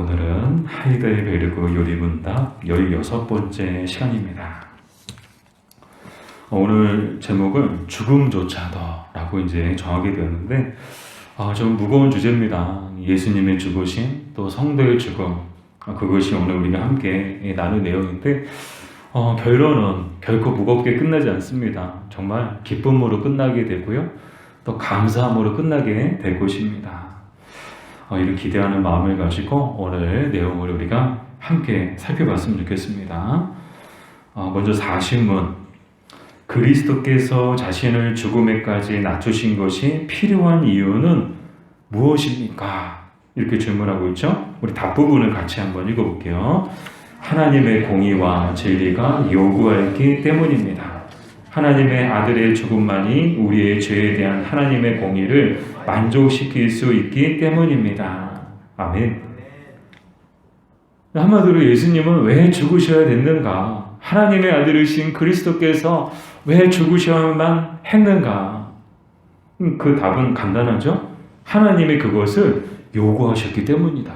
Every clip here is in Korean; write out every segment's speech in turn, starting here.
오늘은 하이델베르그 요리문답 16번째 시간입니다. 오늘 제목을 죽음조차도 라고 이제 정하게 되었는데 좀 무거운 주제입니다. 예수님의 죽으심, 또 성도의 죽음, 그것이 오늘 우리가 함께 나눌 내용인데 결론은 결코 무겁게 끝나지 않습니다. 정말 기쁨으로 끝나게 되고요, 또 감사함으로 끝나게 될 것입니다. 이를 기대하는 마음을 가지고 오늘 내용을 우리가 함께 살펴봤으면 좋겠습니다. 먼저 40문, 그리스도께서 자신을 죽음에까지 낮추신 것이 필요한 이유는 무엇입니까? 이렇게 질문하고 있죠. 우리 답부분을 같이 한번 읽어볼게요. 하나님의 공의와 진리가 요구하기 때문입니다. 하나님의 아들의 죽음만이 우리의 죄에 대한 하나님의 공의를 만족시킬 수 있기 때문입니다. 아멘. 한마디로 예수님은 왜 죽으셔야 됐는가? 하나님의 아들이신 그리스도께서 왜 죽으셔야만 했는가? 그 답은 간단하죠? 하나님이 그것을 요구하셨기 때문이다.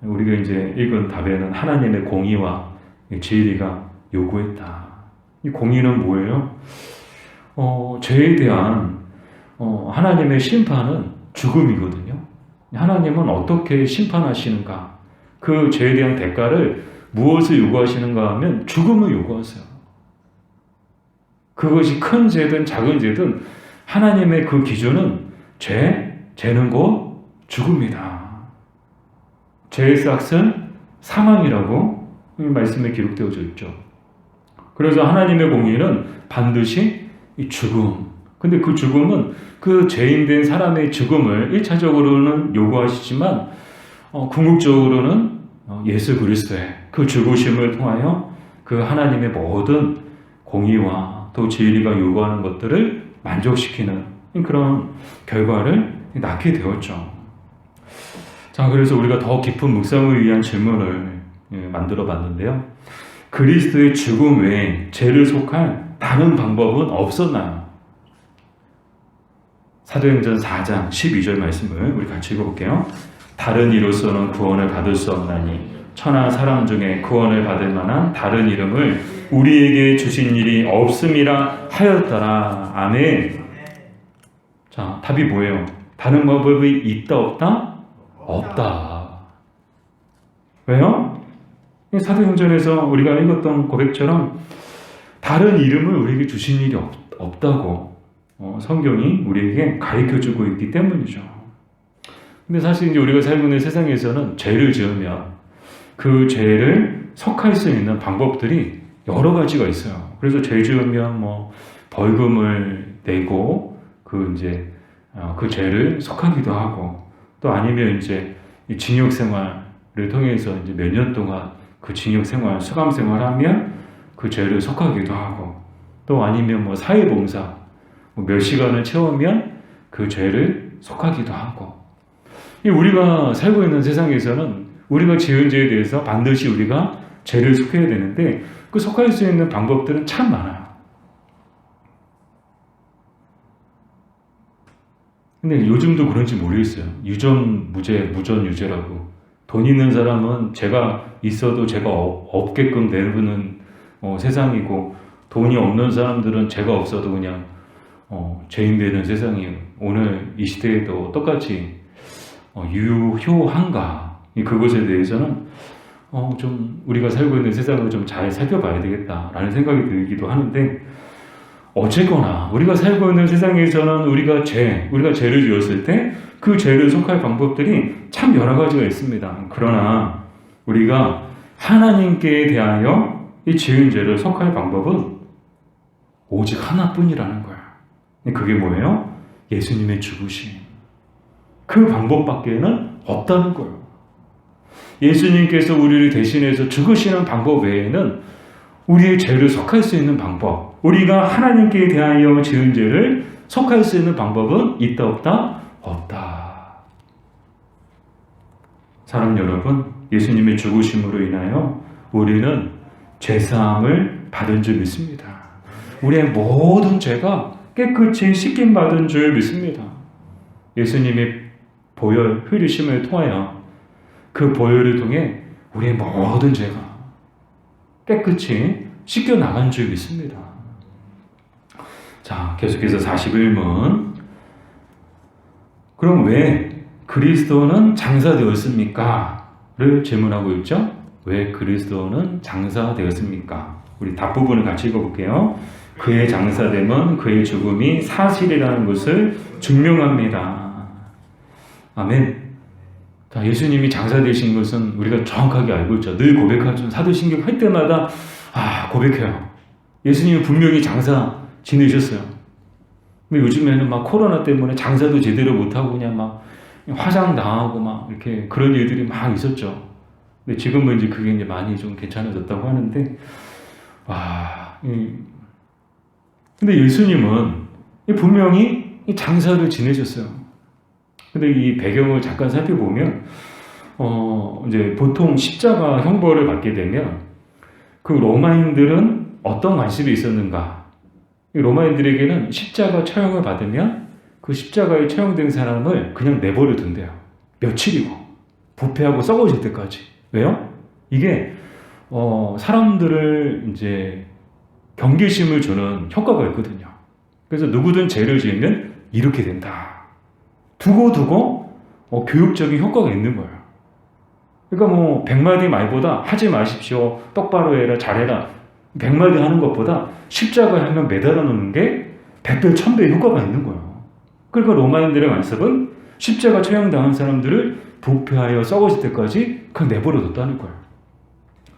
우리가 이제 읽은 답에는 하나님의 공의와 진리가 요구했다. 이 공의는 뭐예요? 죄에 대한 하나님의 심판은 죽음이거든요. 하나님은 어떻게 심판하시는가? 그 죄에 대한 대가를 무엇을 요구하시는가 하면 죽음을 요구하세요. 그것이 큰 죄든 작은 죄든 하나님의 그 기준은 죄는 곧 죽음이다. 죄의 삭은 사망이라고 말씀에 기록되어져 있죠. 그래서 하나님의 공의는 반드시 이 죽음. 근데 그 죽음은 그 죄인된 사람의 죽음을 1차적으로는 요구하시지만 궁극적으로는 예수 그리스도의 그 죽으심을 통하여 그 하나님의 모든 공의와 또 진리가 요구하는 것들을 만족시키는 그런 결과를 낳게 되었죠. 자, 그래서 우리가 더 깊은 묵상을 위한 질문을 만들어 봤는데요. 그리스도의 죽음 외에 죄를 속할 다른 방법은 없었나요? 사도행전 4장 12절 말씀을 우리 같이 읽어볼게요. 다른 이로서는 구원을 받을 수 없나니 천하 사람 중에 구원을 받을 만한 다른 이름을 우리에게 주신 일이 없음이라 하였더라. 아멘. 자, 답이 뭐예요? 다른 방법이 있다 없다? 없다. 왜요? 사도행전에서 우리가 읽었던 고백처럼 다른 이름을 우리에게 주신 일이 없다고 성경이 우리에게 가르쳐주고 있기 때문이죠. 근데 사실 이제 우리가 살고 있는 세상에서는 죄를 지으면 그 죄를 속할 수 있는 방법들이 여러 가지가 있어요. 그래서 죄 지으면 벌금을 내고 그 죄를 속하기도 하고, 또 아니면 이제 징역 생활을 통해서 이제 몇 년 동안 그 징역 생활, 수감 생활하면 그 죄를 속하기도 하고, 또 아니면 사회봉사 몇 시간을 채우면 그 죄를 속하기도 하고. 우리가 살고 있는 세상에서는 우리가 지은 죄에 대해서 반드시 우리가 죄를 속해야 되는데 그 속할 수 있는 방법들은 참 많아요. 근데 요즘도 그런지 모르겠어요. 유전무죄, 무전유죄라고. 돈 있는 사람은 죄가 있어도 죄가 없게끔 내부는 세상이고, 돈이 없는 사람들은 죄가 없어도 그냥 죄인 되는 세상이에요. 오늘 이 시대에도 똑같이 유효한가? 그것에 대해서는 좀 우리가 살고 있는 세상을 좀 잘 살펴봐야 되겠다라는 생각이 들기도 하는데, 어쨌거나 우리가 살고 있는 세상에서는 우리가 죄를 지었을 때 그 죄를 속할 방법들이 참 여러 가지가 있습니다. 그러나 우리가 하나님께 대하여 이 지은 죄를 속할 방법은 오직 하나뿐이라는 거야. 그게 뭐예요? 예수님의 죽으심. 그 방법밖에는 없다는 거예요. 예수님께서 우리를 대신해서 죽으시는 방법 외에는 우리의 죄를 속할 수 있는 방법, 우리가 하나님께 대하여 지은 죄를 속할 수 있는 방법은 있다 없다? 없다. 사랑 여러분, 예수님의 죽으심으로 인하여 우리는 죄사함을 받은 줄 믿습니다. 우리의 모든 죄가 깨끗이 씻김받은 줄 믿습니다. 예수님의 보혈 흘리심을 통하여 그 보혈을 통해 우리의 모든 죄가 깨끗이 씻겨 나간 줄 믿습니다. 자, 계속해서 41문. 그럼 왜 그리스도는 장사되었습니까? 를 질문하고 있죠. 왜 그리스도는 장사되었습니까? 우리 답부분을 같이 읽어볼게요. 그의 장사됨은 그의 죽음이 사실이라는 것을 증명합니다. 아멘. 자, 예수님이 장사되신 것은 우리가 정확하게 알고 있죠. 늘 고백하죠. 사도신경 할 때마다 고백해요. 예수님이 분명히 장사 지내셨어요. 근데 요즘에는 막 코로나 때문에 장사도 제대로 못하고 그냥 막 화장 당하고 막 이렇게 그런 일들이 막 있었죠. 근데 지금은 이제 그게 이제 많이 좀 괜찮아졌다고 하는데, 근데 예수님은 분명히 장사를 지내셨어요. 근데 이 배경을 잠깐 살펴보면, 이제 보통 십자가 형벌을 받게 되면 그 로마인들은 어떤 관습이 있었는가? 이 로마인들에게는 십자가 처형을 받으면 그 십자가에 처형된 사람을 그냥 내버려 둔대요. 며칠이고 부패하고 썩어질 때까지. 왜요? 이게 사람들을 이제 경계심을 주는 효과가 있거든요. 그래서 누구든 죄를 지으면 이렇게 된다. 두고 교육적인 효과가 있는 거예요. 그러니까 뭐 100마디 말보다 하지 마십시오. 똑바로 해라. 잘해라. 100마디 하는 것보다 십자가에 하면 매달아 놓는 게 100배, 1000배의 효과가 있는 거예요. 그러니까 로마인들의 관습은 십자가 처형당한 사람들을 부패하여 썩어질 때까지 그냥 내버려 뒀다는 거예요.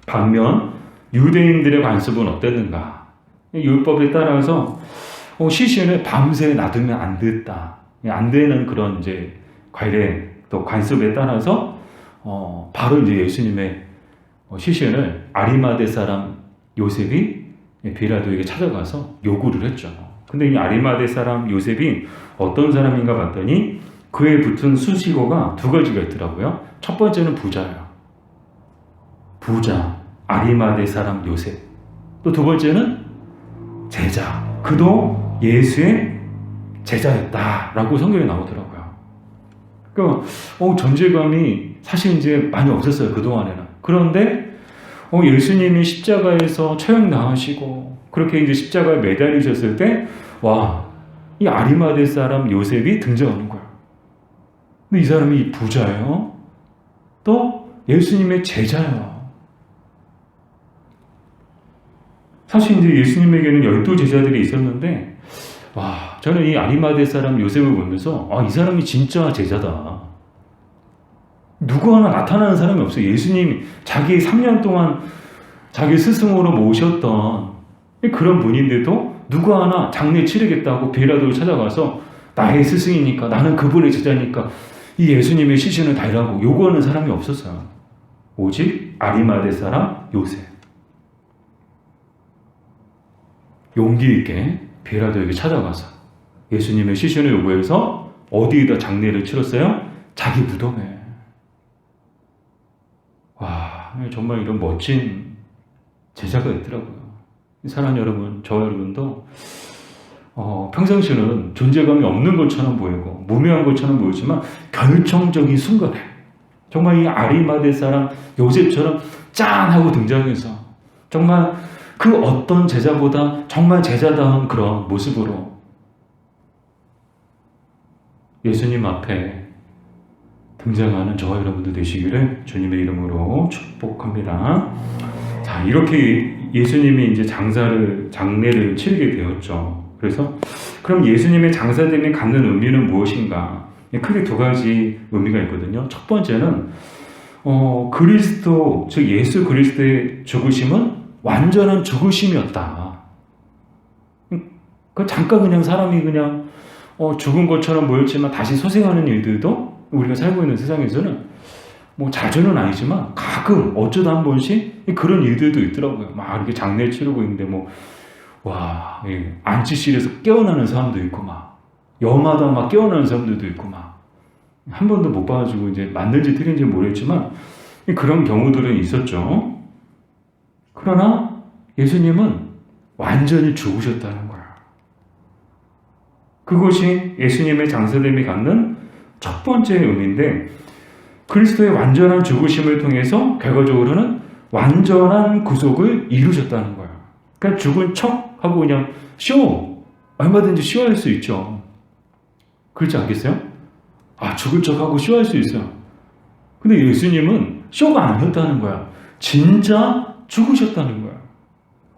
반면 유대인들의 관습은 어땠는가? 율법에 따라서 시신을 밤새 놔두면 안 됐다. 안 되는 그런 이제 관례 또 관습에 따라서 바로 이제 예수님의 시신을 아리마대 사람 요셉이 빌라도에게 찾아가서 요구를 했죠. 근데 이 아리마대 사람 요셉이 어떤 사람인가 봤더니 그에 붙은 수식어가 두 가지가 있더라고요. 첫 번째는 부자예요. 부자, 아리마대 사람 요셉. 또 두 번째는 제자. 그도 예수의 제자였다라고 성경에 나오더라고요. 그러니까 존재감이 사실 이제 많이 없었어요. 그동안에는. 그런데 예수님이 십자가에서 처형당하시고 그렇게 이제 십자가에 매달리셨을 때 이 아리마대 사람 요셉이 등장하는 거예요. 근데 이 사람이 부자예요. 또 예수님의 제자예요. 사실 이제 예수님에게는 12제자들이 있었는데 저는 이 아리마대 사람 요셉을 보면서 이 사람이 진짜 제자다. 누구 하나 나타나는 사람이 없어요. 예수님이 자기 3년 동안 자기 스승으로 모셨던 그런 분인데도 누구 하나 장례 치르겠다고 빌라도를 찾아가서 나의 스승이니까 나는 그분의 제자니까 이 예수님의 시신을 달라고 요구하는 사람이 없었어요. 오직 아리마대 사람 요셉. 용기 있게 빌라도에게 찾아가서 예수님의 시신을 요구해서 어디에다 장례를 치렀어요? 자기 무덤에. 정말 이런 멋진 제자가 있더라고요. 사랑하는 여러분, 저 여러분도 평상시는 존재감이 없는 것처럼 보이고 무명한 것처럼 보이지만 결정적인 순간에 정말 이 아리마대 사람 요셉처럼 짠 하고 등장해서 정말 그 어떤 제자보다 정말 제자다운 그런 모습으로 예수님 앞에 등장하는 저와 여러분들 되시기를 주님의 이름으로 축복합니다. 자, 이렇게 예수님이 이제 장례를 치르게 되었죠. 그래서 그럼 예수님의 장사됨에 갖는 의미는 무엇인가? 크게 두 가지 의미가 있거든요. 첫 번째는 그리스도, 즉 예수 그리스도의 죽으심은 완전한 죽으심이었다. 잠깐 그냥 사람이 그냥 죽은 것처럼 보였지만 다시 소생하는 일들도 우리가 살고 있는 세상에서는 뭐 자주는 아니지만 가끔 어쩌다 한 번씩 그런 일들도 있더라고요. 막 이렇게 장례 치르고 있는데 안치실에서 깨어나는 사람도 있고 여마다 막 깨어나는 사람들도 있고 한 번도 못 봐가지고 이제 맞는지 틀린지 모르겠지만 그런 경우들은 있었죠. 그러나 예수님은 완전히 죽으셨다는 거예요. 그것이 예수님의 장사됨이 갖는 첫 번째 의미인데 그리스도의 완전한 죽으심을 통해서 결과적으로는 완전한 구속을 이루셨다는 거예요. 그러니까 죽은 척하고 그냥 얼마든지 쇼할 수 있죠. 그렇지 않겠어요? 죽은 척하고 쇼할 수 있어요. 근데 예수님은 쇼가 아니었다는 거야. 진짜 죽으셨다는 거야.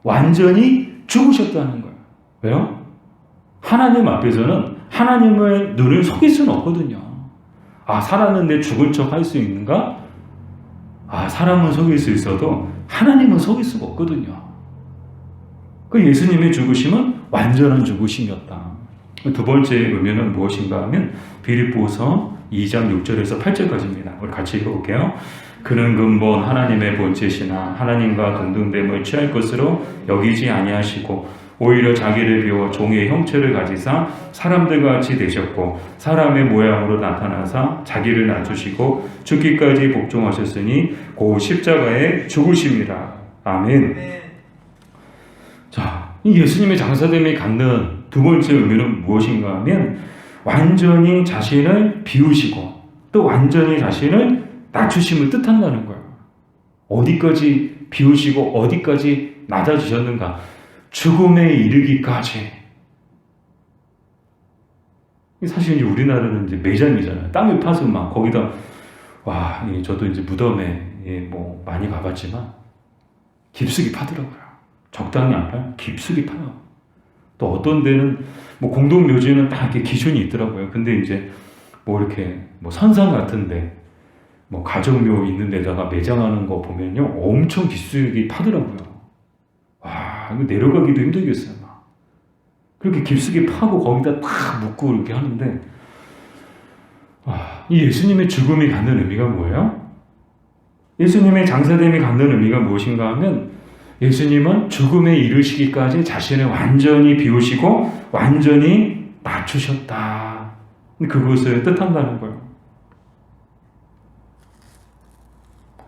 완전히 죽으셨다는 거야. 왜요? 하나님 앞에서는 하나님의 눈을 속일 수는 없거든요. 살았는데 죽은 척 할 수 있는가? 사람은 속일 수 있어도 하나님은 속일 수가 없거든요. 그 예수님의 죽으심은 완전한 죽으심이었다. 두 번째 의미는 무엇인가 하면 빌립보서 2장 6절에서 8절까지입니다. 우리 같이 읽어볼게요. 그는 근본 하나님의 본체시나 하나님과 동등됨을 취할 것으로 여기지 아니하시고 오히려 자기를 비워 종의 형체를 가지사 사람들과 같이 되셨고 사람의 모양으로 나타나사 자기를 낮추시고 죽기까지 복종하셨으니 곧 십자가에 죽으심이라. 아멘. 자, 이 예수님의 장사됨이 갖는 두 번째 의미는 무엇인가 하면 완전히 자신을 비우시고 또 완전히 자신을 낮추심을 뜻한다는 거예요. 어디까지 비우시고 어디까지 낮아지셨는가? 죽음에 이르기까지. 사실 이제 우리나라는 이제 매장이잖아요. 땅을 파서 막 거기다 저도 이제 무덤에 많이 가봤지만 깊숙이 파더라고요. 적당히 안 파요. 깊숙이 파요. 또 어떤 데는 공동묘지는 다 이렇게 기준이 있더라고요. 근데 이제 이렇게 선상 같은데 가정묘 있는 데다가 매장하는 거 보면요 엄청 깊숙이 파더라고요. 이거 내려가기도 힘들겠어요. 그렇게 깊숙이 파고 거기다 탁 묶고 이렇게 하는데 이 예수님의 죽음이 갖는 의미가 뭐예요? 예수님의 장사됨이 갖는 의미가 무엇인가 하면 예수님은 죽음에 이르시기까지 자신을 완전히 비우시고 완전히 낮추셨다. 그것을 뜻한다는 거예요.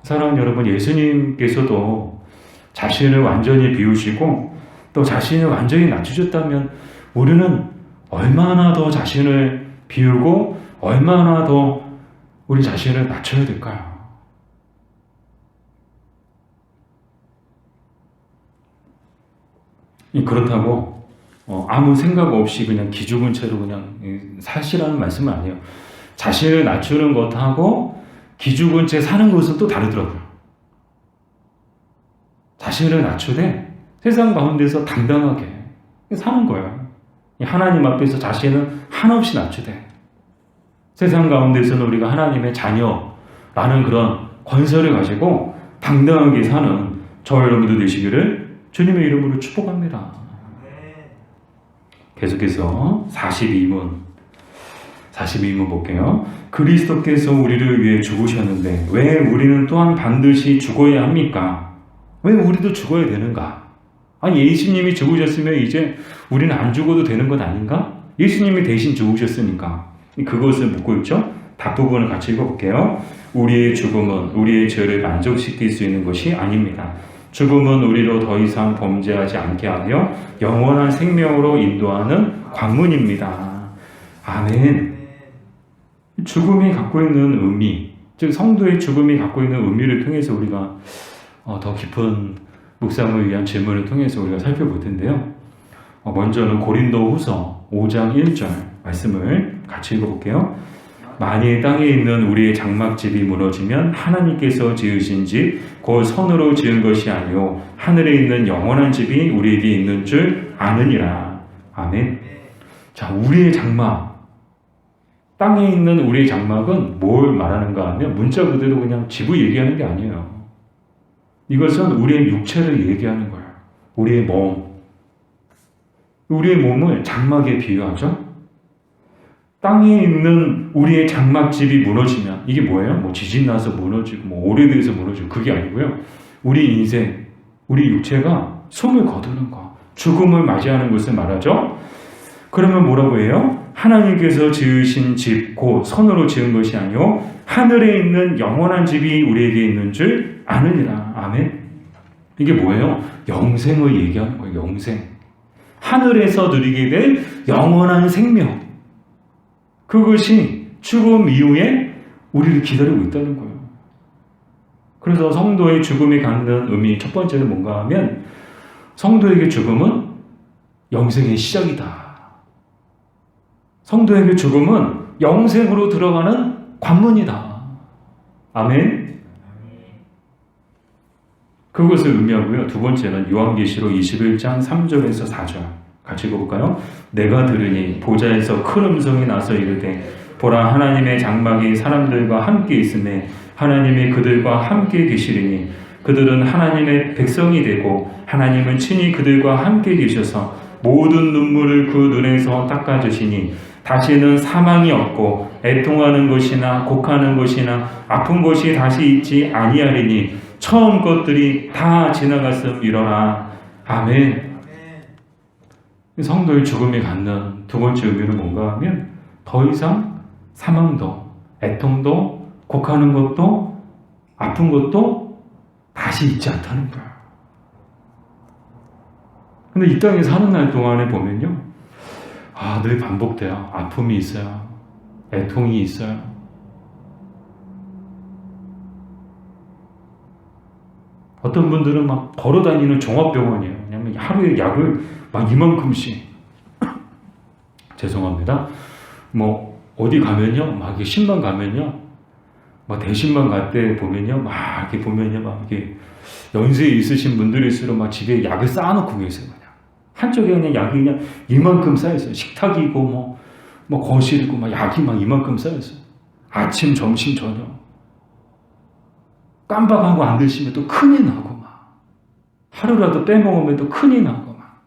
사랑하는 여러분, 예수님께서도 자신을 완전히 비우시고 또 자신을 완전히 낮추셨다면 우리는 얼마나 더 자신을 비우고 얼마나 더 우리 자신을 낮춰야 될까요? 그렇다고 아무 생각 없이 그냥 기죽은 채로 그냥 사시라는 말씀은 아니에요. 자신을 낮추는 것하고 기죽은 채 사는 것은 또 다르더라고요. 자신을 낮추되 세상 가운데서 당당하게 사는 거예요. 하나님 앞에서 자신을 한없이 낮추되 세상 가운데서는 우리가 하나님의 자녀라는 그런 권세를 가지고 당당하게 사는 저와 여러분도 되시기를 주님의 이름으로 축복합니다. 계속해서 42문 볼게요. 그리스도께서 우리를 위해 죽으셨는데 왜 우리는 또한 반드시 죽어야 합니까? 왜 우리도 죽어야 되는가? 예수님이 죽으셨으면 이제 우리는 안 죽어도 되는 것 아닌가? 예수님이 대신 죽으셨으니까. 그것을 묻고 있죠. 답부분을 같이 읽어볼게요. 우리의 죽음은 우리의 죄를 만족시킬 수 있는 것이 아닙니다. 죽음은 우리로 더 이상 범죄하지 않게 하며 영원한 생명으로 인도하는 관문입니다. 아멘. 죽음이 갖고 있는 의미, 즉 성도의 죽음이 갖고 있는 의미를 통해서 우리가 더 깊은 묵상을 위한 질문을 통해서 우리가 살펴볼 텐데요. 먼저는 고린도후서 5장 1절 말씀을 같이 읽어볼게요. 만일 땅에 있는 우리의 장막집이 무너지면 하나님께서 지으신 집 곧 손으로 지은 것이 아니요 하늘에 있는 영원한 집이 우리에게 있는 줄 아느니라. 아멘. 자, 우리의 장막, 땅에 있는 우리의 장막은 뭘 말하는가 하면 문자 그대로 그냥 집을 얘기하는 게 아니에요. 이것은 우리의 육체를 얘기하는 거예요. 우리의 몸. 우리의 몸을 장막에 비유하죠. 땅에 있는 우리의 장막집이 무너지면 이게 뭐예요? 지진 나서 무너지고 오래돼서 무너지고 그게 아니고요. 우리 인생, 우리 육체가 숨을 거두는 거, 죽음을 맞이하는 것을 말하죠. 그러면 뭐라고 해요? 하나님께서 지으신 집, 곧 손으로 지은 것이 아니요 하늘에 있는 영원한 집이 우리에게 있는 줄 아느니라. 아멘. 이게 뭐예요? 영생을 얘기하는 거예요. 영생. 하늘에서 누리게 될 영원한 생명. 그것이 죽음 이후에 우리를 기다리고 있다는 거예요. 그래서 성도의 죽음이 갖는 의미 첫 번째는 뭔가 하면 성도에게 죽음은 영생의 시작이다. 성도에게 죽음은 영생으로 들어가는 관문이다. 아멘. 그것을 의미하고요. 두 번째는 요한계시록 21장 3절에서 4절 같이 읽어볼까요? 내가 들으니 보좌에서 큰 음성이 나서 이르되 보라 하나님의 장막이 사람들과 함께 있으며 하나님이 그들과 함께 계시리니 그들은 하나님의 백성이 되고 하나님은 친히 그들과 함께 계셔서 모든 눈물을 그 눈에서 닦아주시니 다시는 사망이 없고 애통하는 것이나 곡하는 것이나 아픈 것이 다시 있지 아니하리니 처음 것들이 다 지나갔음이로라. 아멘. 성도의 죽음이 갖는 두 번째 의미는 뭔가 하면 더 이상 사망도 애통도 곡하는 것도 아픈 것도 다시 있지 않다는 거야. 근데 이 땅에 사는 날 동안에 보면요, 늘 반복돼요. 아픔이 있어요. 애통이 있어요. 어떤 분들은 막 걸어다니는 종합병원이에요. 왜냐면 하루에 약을 막 이만큼씩. 죄송합니다. 뭐 어디 가면요, 막 이렇게 신만 가면요, 막 대신만 갈 때 보면요, 막 이렇게 보면요, 막 이렇게 연세에 있으신 분들일수록 막 집에 약을 쌓아놓고 계세요. 그냥 한쪽에 그냥 약이 그냥 이만큼 쌓여있어요. 식탁이고 뭐 거실이고 막 약이 막 이만큼 쌓여있어요. 아침, 점심, 저녁. 깜빡하고 안 드시면 또 큰일 나고 막 하루라도 빼먹으면 또 큰일 나고 막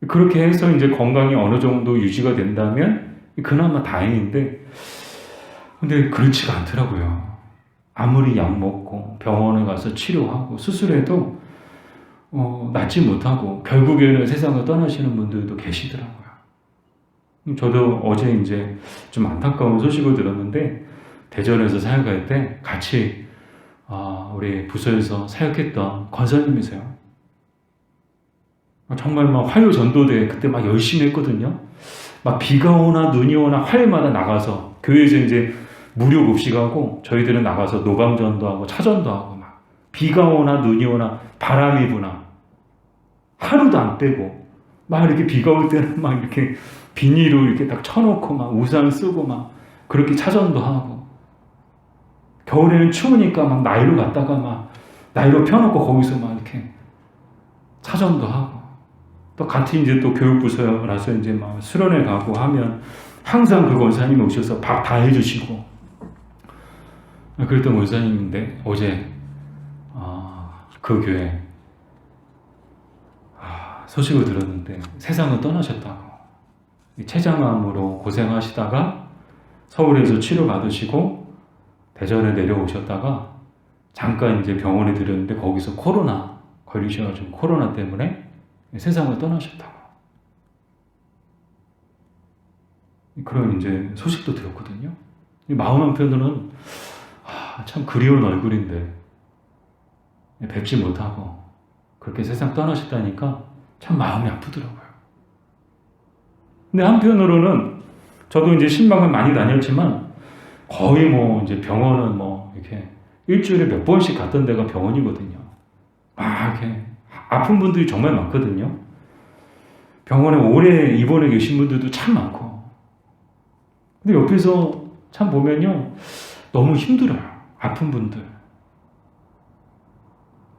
그렇게 해서 이제 건강이 어느 정도 유지가 된다면 그나마 다행인데, 근데 그렇지가 않더라고요. 아무리 약 먹고 병원에 가서 치료하고 수술해도 낫지 못하고 결국에는 세상을 떠나시는 분들도 계시더라고요. 저도 어제 이제 좀 안타까운 소식을 들었는데, 대전에서 사역할 때 같이 우리 부서에서 사역했던 권사님이세요. 정말 막 화요 전도대 그때 막 열심히 했거든요. 막 비가 오나 눈이 오나 화요마다 나가서 교회에서 이제 무료 급식하고 저희들은 나가서 노방전도 하고 차전도 하고 막 비가 오나 눈이 오나 바람이 부나 하루도 안 빼고 막 이렇게 비가 올 때는 막 이렇게 비닐로 이렇게 딱 쳐놓고 막 우산 쓰고 막 그렇게 차전도 하고, 겨울에는 추우니까 막 나이로 갔다가 막 나이로 펴놓고 거기서 막 이렇게 차전도 하고, 또 같이 이제 또 교육부서라서 이제 막 수련회 가고 하면 항상 그 권사님이 오셔서 밥 다 해주시고 그랬던 권사님인데, 어제 그 교회 소식을 들었는데 세상을 떠나셨다고. 췌장암으로 고생하시다가 서울에서 치료받으시고 대전에 내려오셨다가 잠깐 이제 병원에 들였는데 거기서 코로나 걸리셔가지고 코로나 때문에 세상을 떠나셨다고. 그런 이제 소식도 들었거든요. 마음 한편으로는 참 그리운 얼굴인데 뵙지 못하고 그렇게 세상 떠나셨다니까 참 마음이 아프더라고요. 근데 한편으로는 저도 이제 신방을 많이 다녔지만 거의 뭐 이제 병원은 뭐 이렇게 일주일에 몇 번씩 갔던 데가 병원이거든요. 막 이렇게 아픈 분들이 정말 많거든요. 병원에 오래 입원해 계신 분들도 참 많고. 근데 옆에서 참 보면요, 너무 힘들어요. 아픈 분들.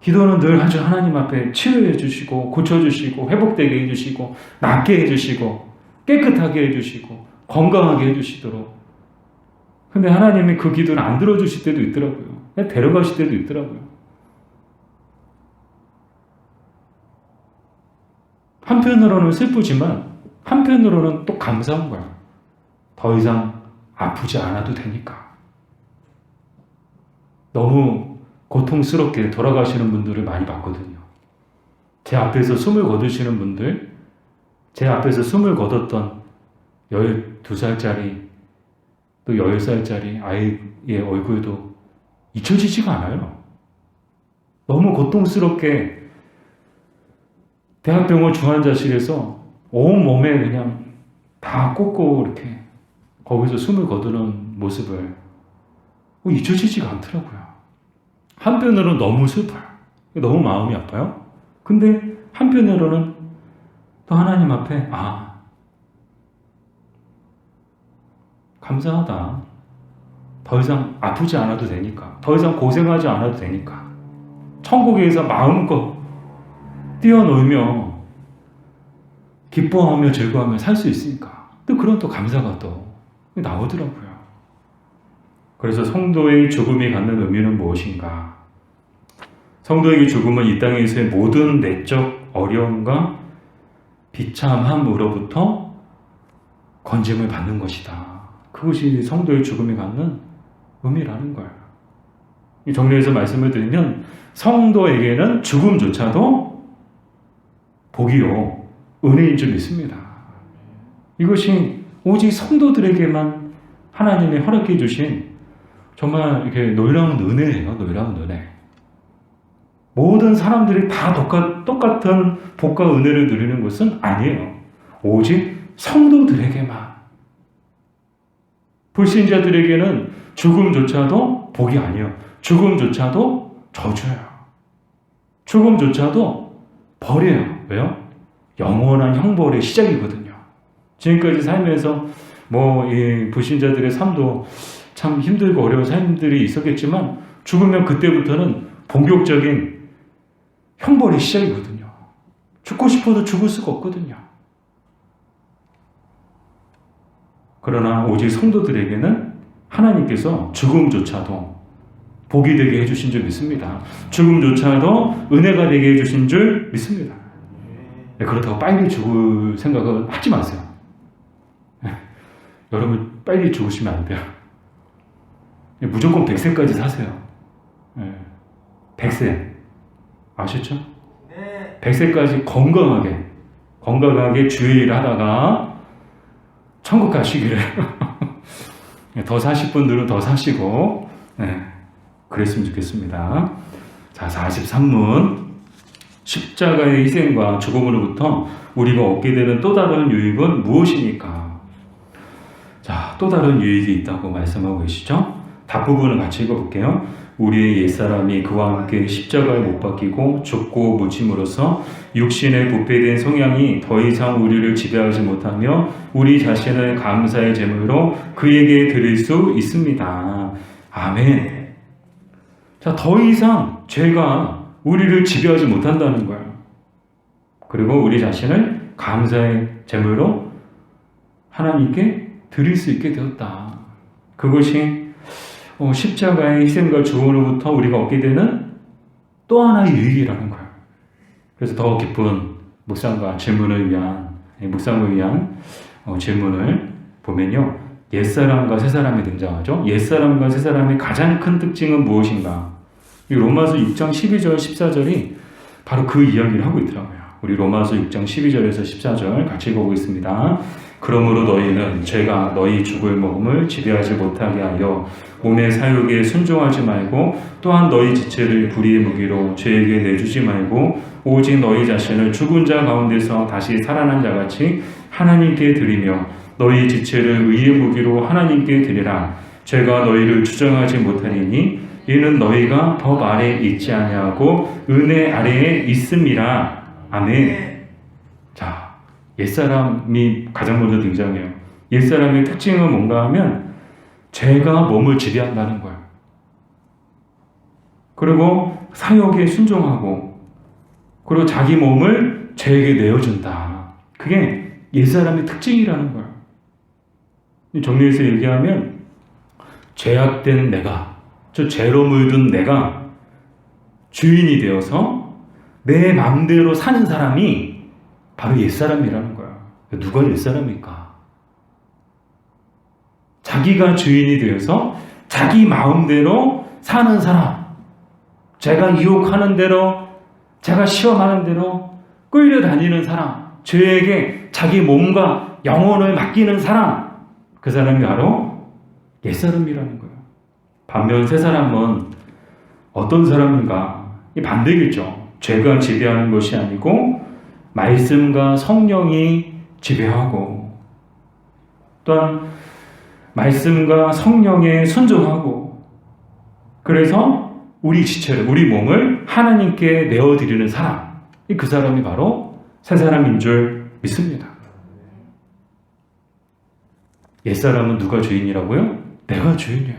기도는 늘 아주 하나님 앞에 치료해 주시고 고쳐주시고 회복되게 해주시고 낫게 해주시고 깨끗하게 해주시고 건강하게 해주시도록. 근데 하나님이 그 기도를 안 들어주실 때도 있더라고요. 그냥 데려가실 때도 있더라고요. 한편으로는 슬프지만 한편으로는 또 감사한 거야. 더 이상 아프지 않아도 되니까. 너무 고통스럽게 돌아가시는 분들을 많이 봤거든요. 제 앞에서 숨을 거두시는 분들, 제 앞에서 숨을 거뒀던 12살짜리 또 10살짜리 아이의 얼굴도 잊혀지지가 않아요. 너무 고통스럽게 대학병원 중환자실에서 온몸에 그냥 다 꽂고 이렇게 거기서 숨을 거두는 모습을 잊혀지지가 않더라고요. 한편으로는 너무 슬퍼요. 너무 마음이 아파요. 근데 한편으로는 또 하나님 앞에 감사하다. 더 이상 아프지 않아도 되니까. 더 이상 고생하지 않아도 되니까. 천국에서 마음껏 뛰어놀며 기뻐하며 즐거워하며 살 수 있으니까. 또 그런 또 감사가 또 나오더라고요. 그래서 성도의 죽음이 갖는 의미는 무엇인가? 성도에게 죽음은 이 땅에서의 모든 내적 어려움과 비참함으로부터 건짐을 받는 것이다. 그것이 성도의 죽음이 갖는 의미라는 거예요. 정리해서 말씀을 드리면 성도에게는 죽음조차도 복이요 은혜인 줄 믿습니다. 이것이 오직 성도들에게만 하나님이 허락해 주신 정말 이렇게 놀라운 은혜예요. 놀라운 은혜. 모든 사람들이 다 똑같은 복과 은혜를 누리는 것은 아니에요. 오직 성도들에게만. 불신자들에게는 죽음조차도 복이 아니에요. 죽음조차도 저주예요. 죽음조차도 벌이에요. 왜요? 영원한 형벌의 시작이거든요. 지금까지 살면서 이 불신자들의 삶도 참 힘들고 어려운 삶들이 있었겠지만 죽으면 그때부터는 본격적인 형벌의 시작이거든요. 죽고 싶어도 죽을 수가 없거든요. 그러나 오직 성도들에게는 하나님께서 죽음조차도 복이 되게 해주신 줄 믿습니다. 죽음조차도 은혜가 되게 해주신 줄 믿습니다. 그렇다고 빨리 죽을 생각은 하지 마세요. 여러분 빨리 죽으시면 안 돼요. 무조건 100세까지 사세요. 100세 아셨죠? 100세까지 건강하게 주의를 하다가 천국 가시기를 더 사실 분들은 더 사시고 그랬으면 좋겠습니다. 자, 43문 십자가의 희생과 죽음으로부터 우리가 얻게 되는 또 다른 유익은 무엇입니까? 자, 또 다른 유익이 있다고 말씀하고 계시죠? 답부분을 같이 읽어볼게요. 우리의 옛사람이 그와 함께 십자가에 못 박히고 죽고 묻힘으로써 육신의 부패된 성향이 더 이상 우리를 지배하지 못하며 우리 자신을 감사의 제물로 그에게 드릴 수 있습니다. 아멘. 자, 더 이상 죄가 우리를 지배하지 못한다는 거예요. 그리고 우리 자신을 감사의 제물로 하나님께 드릴 수 있게 되었다. 그것이 십자가의 희생과 죽음으로부터 우리가 얻게 되는 또 하나의 유익이라는 거예요. 그래서 더 깊은 묵상과 질문을 위한 질문을 보면요. 옛사람과 새사람이 등장하죠. 옛사람과 새사람의 가장 큰 특징은 무엇인가? 이 로마서 6장 12절 14절이 바로 그 이야기를 하고 있더라고요. 우리 로마서 6장 12절에서 14절 같이 읽어보겠습니다. 그러므로 너희는 죄가 너희 죽을 몸을 지배하지 못하게 하여 몸의 사욕에 순종하지 말고 또한 너희 지체를 불의의 무기로 죄에게 내주지 말고 오직 너희 자신을 죽은 자 가운데서 다시 살아난 자같이 하나님께 드리며 너희 지체를 의의 무기로 하나님께 드리라. 죄가 너희를 주장하지 못하리니 이는 너희가 법 아래에 있지 아니하고 은혜 아래에 있음이라. 아멘. 자, 옛사람이 가장 먼저 등장해요. 옛사람의 특징은 뭔가 하면 죄가 몸을 지배한다는 거예요. 그리고 사욕에 순종하고 그리고 자기 몸을 죄에게 내어준다. 그게 옛사람의 특징이라는 거예요. 정리해서 얘기하면 죄악된 내가, 저 죄로 물든 내가 주인이 되어서 내 마음대로 사는 사람이 바로 옛사람이라는 거야. 누가 옛사람일까? 자기가 주인이 되어서 자기 마음대로 사는 사람, 제가 유혹하는 대로, 제가 시험하는 대로 끌려다니는 사람, 죄에게 자기 몸과 영혼을 맡기는 사람, 그 사람이 바로 옛사람이라는 거예요. 반면 새사람은 어떤 사람인가? 이 반대겠죠. 죄가 지배하는 것이 아니고 말씀과 성령이 지배하고 또한 말씀과 성령에 순종하고 그래서 우리 지체를, 우리 몸을 하나님께 내어드리는 사람, 그 사람이 바로 새 사람인 줄 믿습니다. 옛사람은 누가 주인이라고요? 내가 주인이에요.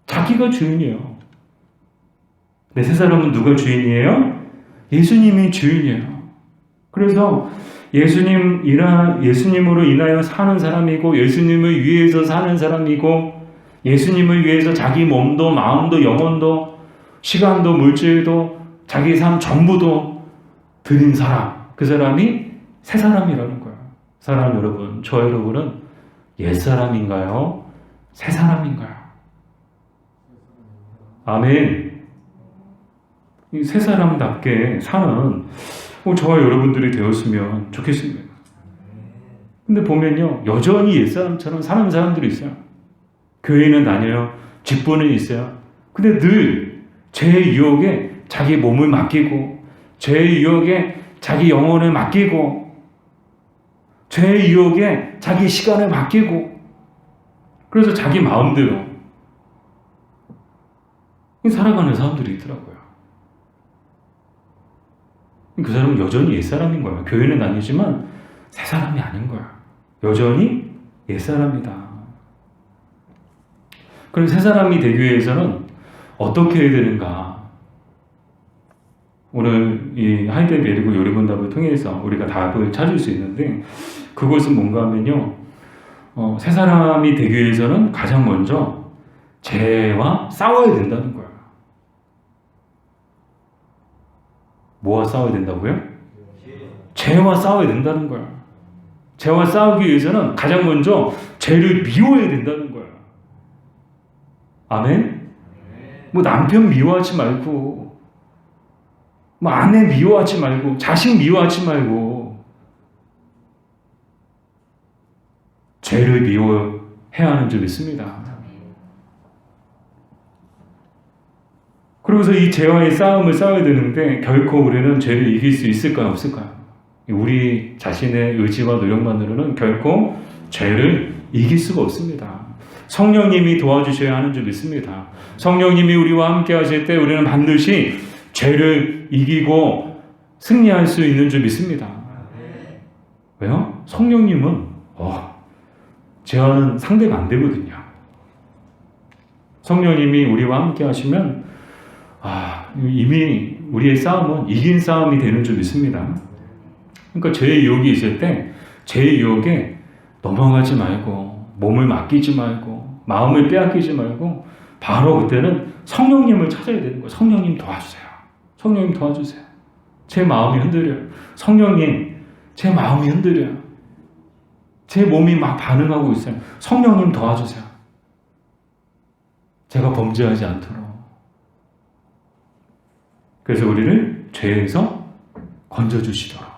자기가 주인이에요. 근데 새 사람은 누가 주인이에요? 예수님이 주인이에요. 그래서 예수님으로 인하여 사는 사람이고, 예수님을 위해서 사는 사람이고, 예수님을 위해서 자기 몸도 마음도 영혼도 시간도 물질도 자기 삶 전부도 드린 사람, 그 사람이 새 사람이라는 거예요. 사랑 여러분, 저 여러분은 옛 사람인가요? 새 사람인가요? 아멘. 이 새 사람답게 사는 저와 여러분들이 되었으면 좋겠습니다. 근데 보면요, 여전히 옛사람처럼 사는 사람들이 있어요. 교회는 다녀요. 직분은 있어요. 근데 늘 제 유혹에 자기 몸을 맡기고, 제 유혹에 자기 영혼을 맡기고, 제 유혹에 자기 시간을 맡기고, 그래서 자기 마음대로 살아가는 사람들이 있더라고요. 그 사람은 여전히 옛사람인 거예요. 교회는 아니지만 새 사람이 아닌 거예요. 여전히 옛사람이다. 그럼 새 사람이 되기 위해서는 어떻게 해야 되는가? 오늘 이 하이델 베르그 요리본답을 통해서 우리가 답을 찾을 수 있는데, 그것은 뭔가 하면요, 새 사람이 되기 위해서는 가장 먼저 죄와 싸워야 된다는 거예요. 뭐와 싸워야 된다고요? 죄와 싸워야 된다는 거예요. 죄와 싸우기 위해서는 가장 먼저 죄를 미워해야 된다는 거예요. 아멘? 뭐 남편 미워하지 말고, 뭐 아내 미워하지 말고, 자식 미워하지 말고, 죄를 미워해야 하는 줄 믿습니다. 그러고서 이 죄와의 싸움을 싸워야 되는데, 결코 우리는 죄를 이길 수 있을까요? 없을까요? 우리 자신의 의지와 노력만으로는 결코 죄를 이길 수가 없습니다. 성령님이 도와주셔야 하는 줄 믿습니다. 성령님이 우리와 함께 하실 때 우리는 반드시 죄를 이기고 승리할 수 있는 줄 믿습니다. 왜요? 성령님은 죄와는 상대가 안 되거든요. 성령님이 우리와 함께 하시면 이미 우리의 싸움은 이긴 싸움이 되는 줄 믿습니다. 그러니까 죄의 유혹이 있을 때 죄의 유혹에 넘어가지 말고, 몸을 맡기지 말고, 마음을 빼앗기지 말고, 바로 그때는 성령님을 찾아야 되는 거예요. 성령님 도와주세요. 성령님 도와주세요. 제 마음이 흔들려요. 성령님, 제 마음이 흔들려요. 제 몸이 막 반응하고 있어요. 성령님 도와주세요. 제가 범죄하지 않도록. 그래서 우리를 죄에서 건져주시도록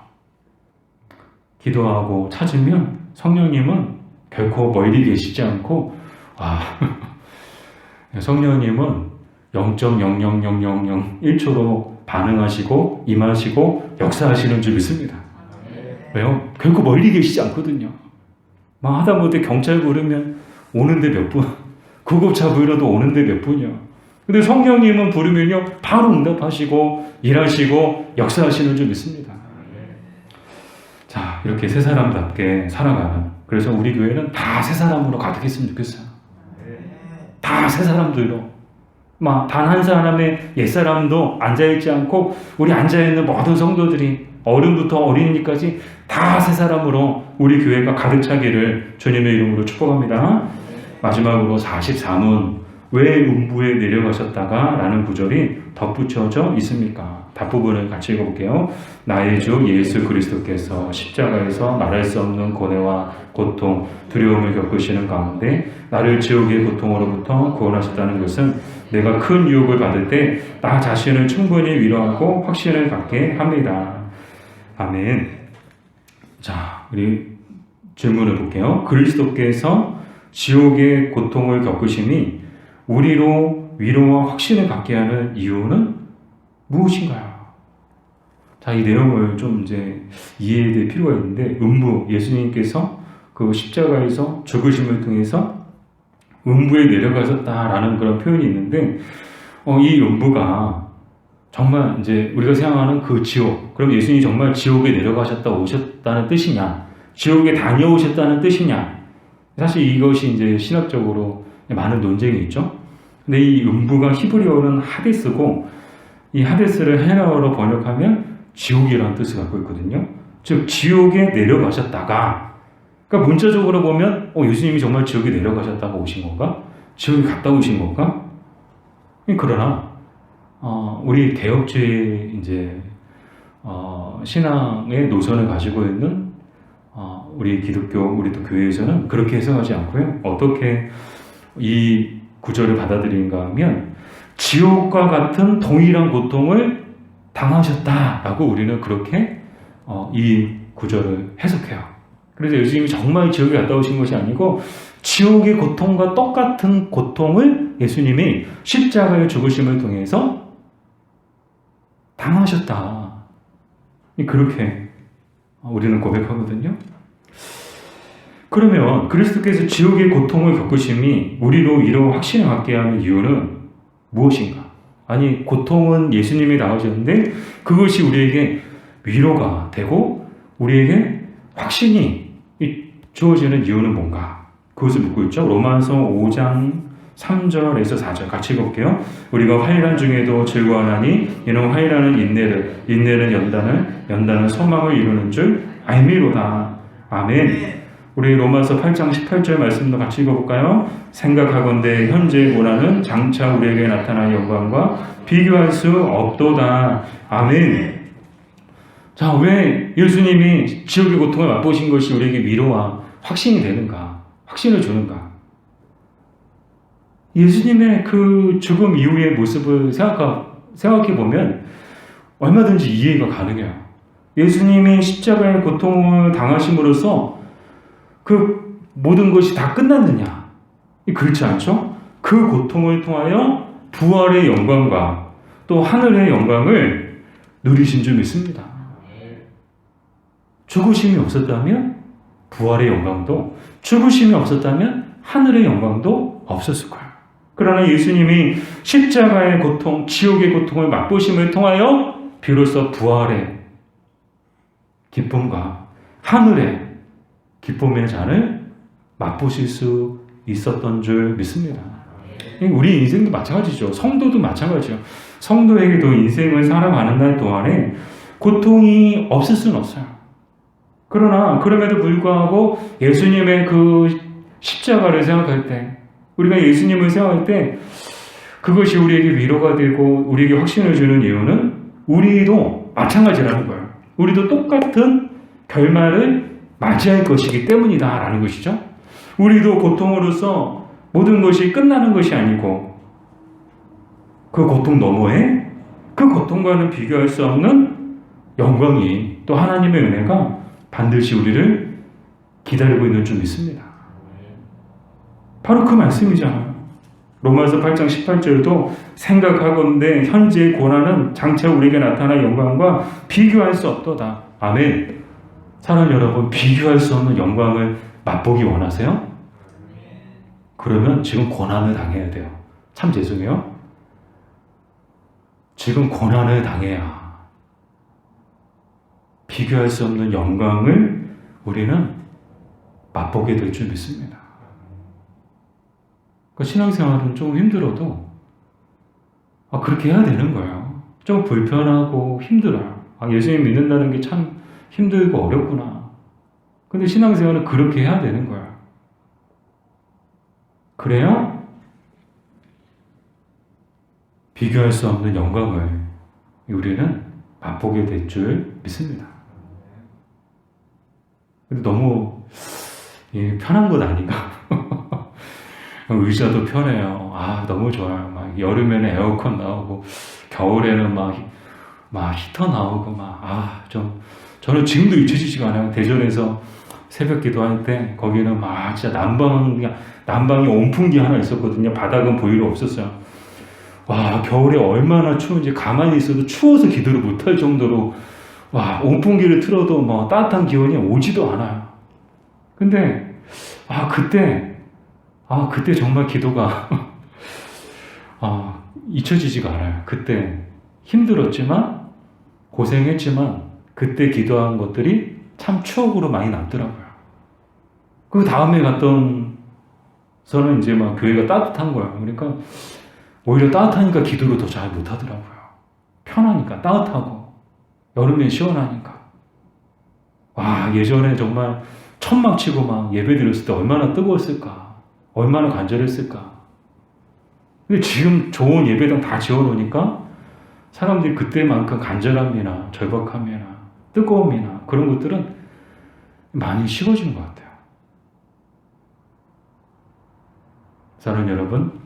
기도하고 찾으면 성령님은 결코 멀리 계시지 않고, 성령님은 0.00001초로 반응하시고 임하시고 역사하시는 줄 믿습니다. 왜요? 결코 멀리 계시지 않거든요. 막 하다못해 경찰 부르면 오는데 몇 분, 구급차 부르러도 오는데 몇 분이요. 근데 성령님은 부르면요, 바로 응답하시고 일하시고 역사하시는 줄 믿습니다. 자, 이렇게 새 사람답게 살아가는, 그래서 우리 교회는 다 새 사람으로 가득했으면 좋겠어요. 다 새 사람들로, 단 한 사람의 옛사람도 앉아있지 않고, 우리 앉아있는 모든 성도들이 어른부터 어린이까지 다 새 사람으로 우리 교회가 가득 차기를 주님의 이름으로 축복합니다. 마지막으로 44문, 왜 음부에 내려가셨다가? 라는 구절이 덧붙여져 있습니까? 답부분을 같이 읽어볼게요. 나의 주 예수 그리스도께서 십자가에서 말할 수 없는 고뇌와 고통, 두려움을 겪으시는 가운데 나를 지옥의 고통으로부터 구원하셨다는 것은 내가 큰 유혹을 받을 때 나 자신을 충분히 위로하고 확신을 갖게 합니다. 아멘. 자, 우리 질문을 볼게요. 그리스도께서 지옥의 고통을 겪으심이 우리로 위로와 확신을 갖게 하는 이유는 무엇인가요? 자, 이 내용을 좀 이제 이해해야 될 필요가 있는데, 음부, 예수님께서 그 십자가에서 죽으심을 통해서 음부에 내려가셨다라는 그런 표현이 있는데, 이 음부가 정말 이제 우리가 생각하는 그 지옥, 그럼 예수님이 정말 지옥에 내려가셨다 오셨다는 뜻이냐, 지옥에 다녀오셨다는 뜻이냐, 사실 이것이 이제 신학적으로 많은 논쟁이 있죠. 근데 이 음부가 히브리어는 하데스고, 이 하데스를 헬라어로 번역하면 지옥이라는 뜻을 갖고 있거든요. 즉 지옥에 내려가셨다가, 그러니까 문자적으로 보면 예수님이 정말 지옥에 내려가셨다가 오신 건가? 지옥에 갔다 오신 건가? 그러나 우리 개혁주의 이제 신앙의 노선을 가지고 있는 우리 기독교, 우리 또 교회에서는 그렇게 해석하지 않고요. 어떻게 이 구절을 받아들인가 하면 지옥과 같은 동일한 고통을 당하셨다라고 우리는 그렇게 이 구절을 해석해요. 그래서 예수님이 정말 지옥에 갔다 오신 것이 아니고 지옥의 고통과 똑같은 고통을 예수님이 십자가의 죽으심을 통해서 당하셨다. 그렇게 우리는 고백하거든요. 그러면 그리스도께서 지옥의 고통을 겪으심이 우리로 이런 확신을 갖게 하는 이유는 무엇인가? 아니, 고통은 예수님이 당하셨는데 그것이 우리에게 위로가 되고 우리에게 확신이 주어지는 이유는 뭔가? 그것을 묻고 있죠. 로마서 5장 3절에서 4절 같이 읽을게요. 우리가 환난 중에도 즐거워하나니 이는 환난은 인내를, 인내는 연단을, 연단은 소망을 이루는 줄 알미로다. 아멘. 우리 로마서 8장 18절 말씀도 같이 읽어볼까요? 생각하건대 현재의 고난은 장차 우리에게 나타날 영광과 비교할 수 없도다. 아멘. 자, 왜 예수님이 지옥의 고통을 맛보신 것이 우리에게 위로와 확신이 되는가? 확신을 주는가? 예수님의 그 죽음 이후의 모습을 생각해 보면 얼마든지 이해가 가능해요. 예수님이 십자가의 고통을 당하심으로써 그 모든 것이 다 끝났느냐? 그렇지 않죠? 그 고통을 통하여 부활의 영광과 또 하늘의 영광을 누리신 줄 믿습니다. 죽으심이 없었다면 부활의 영광도, 죽으심이 없었다면 하늘의 영광도 없었을 거예요. 그러나 예수님이 십자가의 고통, 지옥의 고통을 맛보심을 통하여 비로소 부활의 기쁨과 하늘의 기쁨의 잔을 맛보실 수 있었던 줄 믿습니다. 우리 인생도 마찬가지죠. 성도도 마찬가지죠. 성도에게도 인생을 살아가는 날 동안에 고통이 없을 수는 없어요. 그러나 그럼에도 불구하고 예수님의 그 십자가를 생각할 때, 우리가 예수님을 생각할 때 그것이 우리에게 위로가 되고 우리에게 확신을 주는 이유는 우리도 마찬가지라는 거예요. 우리도 똑같은 결말을 맞이할 것이기 때문이다라는 것이죠. 우리도 고통으로서 모든 것이 끝나는 것이 아니고 그 고통 너머에 그 고통과는 비교할 수 없는 영광이, 또 하나님의 은혜가 반드시 우리를 기다리고 있는 줄 믿습니다. 바로 그 말씀이잖아요. 로마서 8장 18절도 생각하건대 현재의 고난은 장차 우리에게 나타날 영광과 비교할 수 없도다. 아멘. 사랑하는 여러분, 비교할 수 없는 영광을 맛보기 원하세요? 그러면 지금 고난을 당해야 돼요. 참 죄송해요. 지금 고난을 당해야 비교할 수 없는 영광을 우리는 맛보게 될 줄 믿습니다. 그러니까 신앙생활은 좀 힘들어도 그렇게 해야 되는 거예요. 좀 불편하고 힘들어요. 예수님 믿는다는 게 참 힘들고 어렵구나. 근데 신앙생활은 그렇게 해야 되는 거예요. 그래야 비교할 수 없는 영광을 우리는 맛보게 될 줄 믿습니다. 근데 너무 편한 것 아닌가? 의자도 편해요. 너무 좋아요. 막 여름에는 에어컨 나오고 겨울에는 막 히터 나오고 저는 지금도 잊혀지지가 않아요. 대전에서 새벽 기도할 때 거기는 진짜 난방이 온풍기 하나 있었거든요. 바닥은 보일러 없었어요. 겨울에 얼마나 추운지 가만히 있어도 추워서 기도를 못할 정도로 온풍기를 틀어도 따뜻한 기온이 오지도 않아요. 근데 그때 정말 기도가 잊혀지지가 않아요. 그때 힘들었지만 고생했지만 그때 기도한 것들이 참 추억으로 많이 남더라고요. 그 다음에 갔던 저는 이제 막 교회가 따뜻한 거예요. 그러니까 오히려 따뜻하니까 기도를 더 잘 못하더라고요. 편하니까 따뜻하고 여름에 시원하니까. 와, 예전에 정말 천막 치고 막 예배 드렸을 때 얼마나 뜨거웠을까, 얼마나 간절했을까. 근데 지금 좋은 예배당 다 지어놓으니까 사람들이 그때만큼 간절함이나 절박함이나 뜨거움이나 그런 것들은 많이 식어진 것 같아요. 사랑하는 여러분,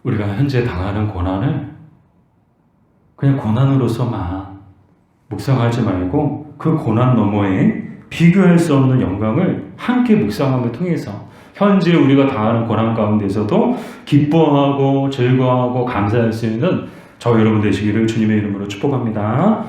우리가 현재 당하는 고난을 그냥 고난으로서만 묵상하지 말고 그 고난 너머에 비교할 수 없는 영광을 함께 묵상함을 통해서 현재 우리가 당하는 고난 가운데서도 기뻐하고 즐거워하고 감사할 수 있는 저 여러분 되시기를 주님의 이름으로 축복합니다.